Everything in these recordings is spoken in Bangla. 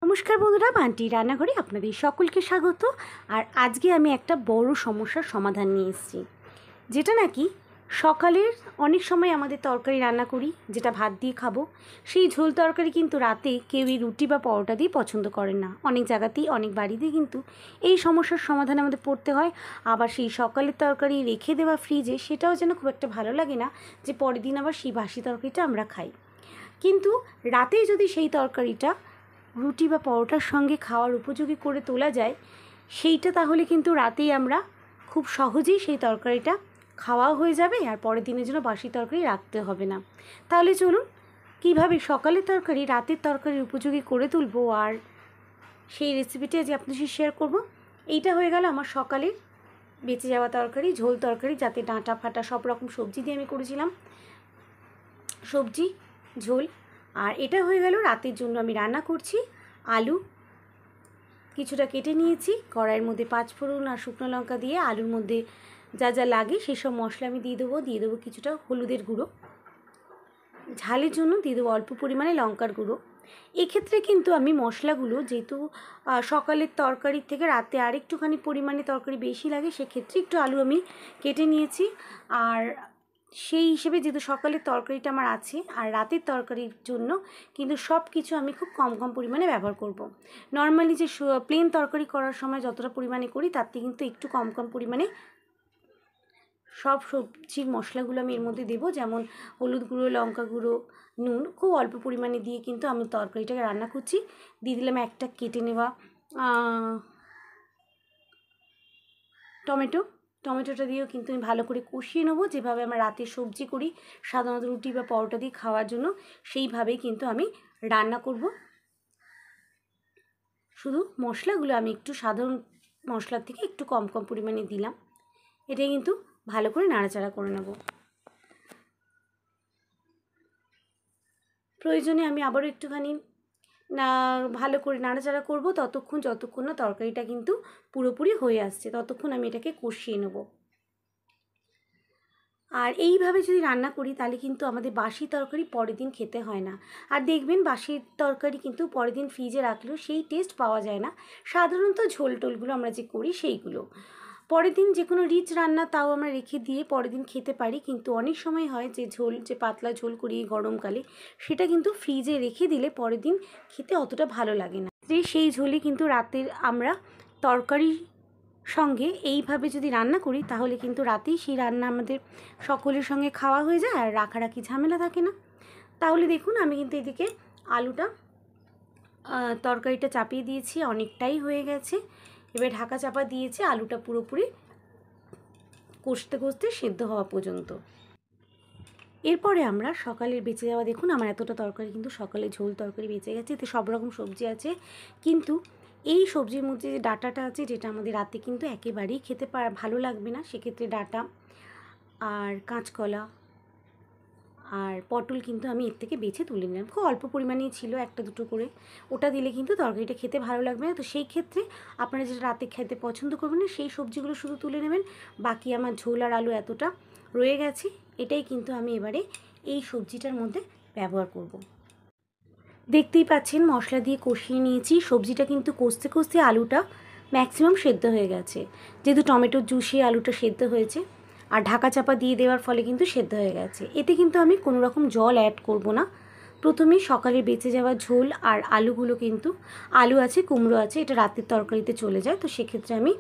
নমস্কার বন্ধুরা, বান্টি রান্নাঘরে আপনাদের সকলকে স্বাগত। আর আজকে আমি একটা বড় সমস্যার সমাধান নিয়ে এসেছি, যেটা নাকি সকালের অনেক সময় আমাদের তরকারি রান্না করি, যেটা ভাত দিয়ে খাবো, সেই ঝোল তরকারি কিন্তু রাতে কেউই রুটি বা পরোটা দিয়ে পছন্দ করেন না। অনেক জায়গাতেই অনেক বাড়িতেই কিন্তু এই সমস্যার সমাধান আমাদের পড়তে হয়। আবার সেই সকালের তরকারি রেখে দেওয়া ফ্রিজে, সেটাও যেন খুব একটা ভালো লাগে না যে পরের দিন আবার সেই বাসি তরকারিটা আমরা খাই। কিন্তু রাতেই যদি সেই তরকারিটা রুটি বা পরোটার সঙ্গে খাওয়ার উপযোগী করে তোলা যায়, সেইটা তাহলে কিন্তু রাতেই আমরা খুব সহজেই সেই তরকারিটা খাওয়াও হয়ে যাবে, আর পরের দিনের জন্য বাসি তরকারি রাখতে হবে না। তাহলে চলুন কীভাবে সকালের তরকারি রাতের তরকারির উপযোগী করে তুলবো, আর সেই রেসিপিটি আজ আপনার সাথে শেয়ার করব। এইটা হয়ে গেল আমার সকালের বেঁচে যাওয়া তরকারি, ঝোল তরকারি, যাতে ডাঁটা ফাটা সব রকম সবজি দিয়ে আমি করেছিলাম সবজি ঝোল। আর এটা হয়ে গেল রাতের জন্য আমি রান্না করছি। আলু কিছুটা কেটে নিয়েছি, কড়াইয়ের মধ্যে 5 ফোড়ন আর শুকনো লঙ্কা দিয়ে আলুর মধ্যে যা যা লাগে সেসব মশলা আমি দিয়ে দেবো কিছুটা হলুদের গুঁড়ো, ঝালের জন্য দিয়ে দেবো অল্প পরিমাণে লঙ্কার গুঁড়ো। এক্ষেত্রে কিন্তু আমি মশলাগুলো যেহেতু সকালের তরকারির থেকে রাতে আরেকটুখানি পরিমাণে তরকারি বেশি লাগে, সেক্ষেত্রে একটু আলু আমি কেটে নিয়েছি। আর সেই হিসেবে যেহেতু সকালের তরকারিটা আমার আছে, আর রাতের তরকারির জন্য কিন্তু সব কিছু আমি খুব কম পরিমাণে ব্যবহার করব। নর্মালি যে প্লেন তরকারি করার সময় যতটা পরিমাণে করি, তার থেকে কিন্তু একটু কম পরিমাণে সব সবজির মশলাগুলো আমি এর মধ্যে দেবো। যেমন হলুদ গুঁড়ো, লঙ্কা গুঁড়ো, নুন খুব অল্প পরিমাণে দিয়ে কিন্তু আমি তরকারিটাকে রান্না করছি। দিয়ে দিলাম একটা কেটে নেওয়া টমেটোটা দিয়েও কিন্তু আমি ভালো করে কষিয়ে নেবো, যেভাবে আমরা রাতে সবজি করি সাধারণত রুটি বা পরোটা দিয়ে খাওয়ার জন্য, সেইভাবেই কিন্তু আমি রান্না করব। শুধু মশলাগুলো আমি একটু সাধারণ মশলার থেকে একটু কম পরিমাণে দিলাম। এটা কিন্তু ভালো করে নাড়াচাড়া করে নেব। প্রয়োজনে আমি আবারও একটুখানি ভালো করে নাড়াচাড়া করব, যতক্ষণ না তরকারিটা কিন্তু পুরোপুরি হয়ে আসছে, ততক্ষণ আমি এটাকে কষিয়ে নেব। আর এইভাবে যদি রান্না করি তাহলে কিন্তু আমাদের বাসি তরকারি পরের দিন খেতে হয় না। আর দেখবেন বাসি তরকারি কিন্তু পরের দিন ফ্রিজে রাখলেও সেই টেস্ট পাওয়া যায় না। সাধারণত ঝোল টোলগুলো আমরা যে করি সেইগুলো পরের দিন যে কোনো রিচ রান্না তাও আমরা রেখে দিয়ে পরের দিন খেতে পারি, কিন্তু অনেক সময় হয় যে পাতলা ঝোল করি গরমকালে, সেটা কিন্তু ফ্রিজে রেখে দিলে পরের দিন খেতে অতটা ভালো লাগে না। সেই ঝোলে কিন্তু রাতের আমরা তরকারি সঙ্গে এইভাবে যদি রান্না করি, তাহলে কিন্তু রাতেই সেই রান্না আমাদের সকলের সঙ্গে খাওয়া হয়ে যায়, আর রাখারাখি ঝামেলা থাকে না। তাহলে দেখুন আমি কিন্তু এদিকে আলুটা তরকারিটা চাপিয়ে দিয়েছি, অনেকটাই হয়ে গেছে। এবার ঢাকা চাপা দিয়েছি আলুটা পুরোপুরি কষতে সেদ্ধ হওয়া পর্যন্ত। এরপরে আমরা সকালের বেঁচে যাওয়া, দেখুন আমার এতটা তরকারি কিন্তু সকালে ঝোল তরকারি বেঁচে গেছে, এতে সব রকম সবজি আছে। কিন্তু এই সবজির মধ্যে যে ডাঁটাটা আছে, যেটা আমাদের রাতে কিন্তু একেবারেই খেতে ভালো লাগবে না, সেক্ষেত্রে ডাঁটা আর কাঁচকলা আর পটল কিন্তু আমি এর থেকে বেছে তুলে নিলাম। খুব অল্প পরিমাণেই ছিল, একটা দুটো করে। ওটা দিলে কিন্তু তরকারিটা খেতে ভালো লাগবে না। তো সেই ক্ষেত্রে আপনারা যেটা রাতে খেতে পছন্দ করবেন না, সেই সবজিগুলো শুধু তুলে নেবেন। বাকি আমার ঝোল আর আলু এতটা রয়ে গেছে, এটাই কিন্তু আমি এবারে এই সবজিটার মধ্যে ব্যবহার করব। দেখতেই পাচ্ছেন মশলা দিয়ে কষিয়ে নিয়েছি। সবজিটা কিন্তু কষতে আলুটা ম্যাক্সিমাম সেদ্ধ হয়ে গেছে, যেহেতু টমেটোর জুসে আলুটা সেদ্ধ হয়েছে, আর ঢাকা চাপা দিয়ে দেওয়ার ফলে কিন্তু সেদ্ধ হয়ে গেছে। এতে কিন্তু আমি কোনো রকম জল অ্যাড করব না। প্রথমেই সকালে বেঁচে যাওয়া ঝোল আর আলুগুলো কিন্তু আলু আছে, কুমড়ো আছে, এটা রাতের তরকারিতে চলে যায়, তো সেক্ষেত্রে আমি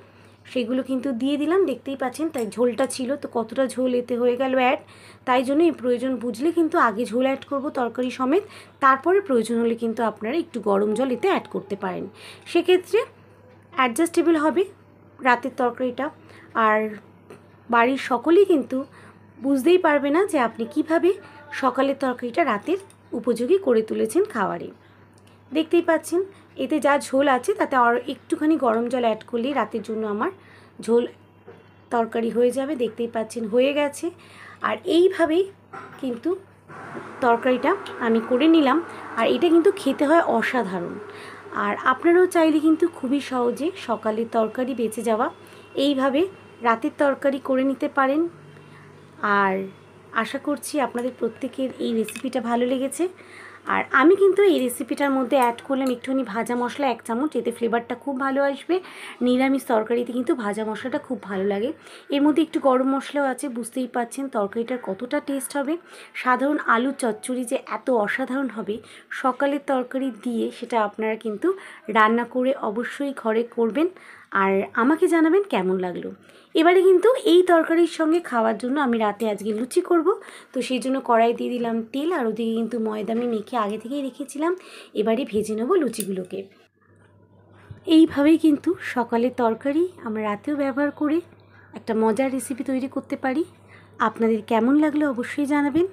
সেগুলো কিন্তু দিয়ে দিলাম। দেখতেই পাচ্ছেন তাই ঝোলটা ছিল, তো কতটা ঝোল এতে হয়ে গেল অ্যাড। তাই জন্য এই প্রয়োজন বুঝলে কিন্তু আগে ঝোল অ্যাড করব তরকারি সমেত, তারপরে প্রয়োজন হলে কিন্তু আপনারা একটু গরম জল এতে অ্যাড করতে পারেন। সেক্ষেত্রে অ্যাডজাস্টেবল হবে রাতের তরকারিটা, আর বাড়ির সকলেই কিন্তু বুঝতেই পারবে না যে আপনি কিভাবে সকালের তরকারিটা রাতের উপযোগী করে তুলেছেন খাবারে। দেখতেই পাচ্ছেন এতে যা ঝোল আছে তাতে আর একটুখানি গরম জল অ্যাড করলেই রাতের জন্য আমার ঝোল তরকারি হয়ে যাবে। দেখতেই পাচ্ছেন হয়ে গেছে। আর এইভাবেই কিন্তু তরকারিটা আমি করে নিলাম, আর এটা কিন্তু খেতে হয় অসাধারণ। আর আপনারাও চাইলে কিন্তু খুবই সহজে সকালের তরকারি বেঁচে যাওয়া এইভাবে রাতের তরকারি করে নিতে পারেন। আর আশা করছি আপনাদের প্রত্যেকের এই রেসিপিটা ভালো লেগেছে। আর আমি কিন্তু এই রেসিপিটার মধ্যে অ্যাড করলাম একটুখানি ভাজা মশলা 1 চামচ, এতে ফ্লেভারটা খুব ভালো আসবে। নিরামিষ তরকারিতে কিন্তু ভাজা মশলাটা খুব ভালো লাগে। এর মধ্যে একটু গরম মশলাও আছে, বুঝতেই পাচ্ছেন তরকারিটার কতটা টেস্ট হবে। সাধারণ আলু চচ্চড়ি যে এত অসাধারণ হবে সকালের তরকারি দিয়ে, সেটা আপনারা কিন্তু রান্না করে অবশ্যই ঘরে করবেন আর আমাকে জানাবেন কেমন লাগলো। এবারে কিন্তু এই তরকারির সঙ্গে খাওয়ার জন্য আমি রাতে আজকে লুচি করব, তো সেই জন্য কড়াই দিয়ে দিলাম তেল, আর ওদিকে কিন্তু ময়দা আমি মেখে আগে থেকেই রেখেছিলাম। এবারে ভেজে নেব লুচিগুলোকে। এইভাবেই কিন্তু সকালের তরকারি আমরা রাতেও ব্যবহার করে একটা মজার রেসিপি তৈরি করতে পারি। আপনাদের কেমন লাগলো অবশ্যই জানাবেন।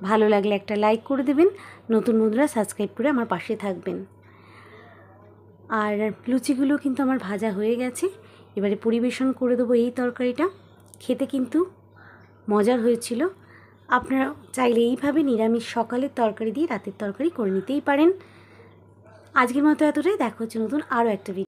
ভালো লাগলে একটা লাইক করে দেবেন, নতুন বন্ধুরা সাবস্ক্রাইব করে আমার পাশে থাকবেন। আর লুচিগুলো কিন্তু আমার ভাজা হয়ে গেছে, এবারে পরিবেশন করে দেবো। এই তরকারিটা খেতে কিন্তু মজার হয়েছিল। আপনারা চাইলে এইভাবে নিরামিষ সকালের তরকারি দিয়ে রাতের তরকারি করে নিতেই পারেন। আজকের মতো এতটাই, দেখা হচ্ছে নতুন আরও একটা ভিডিও।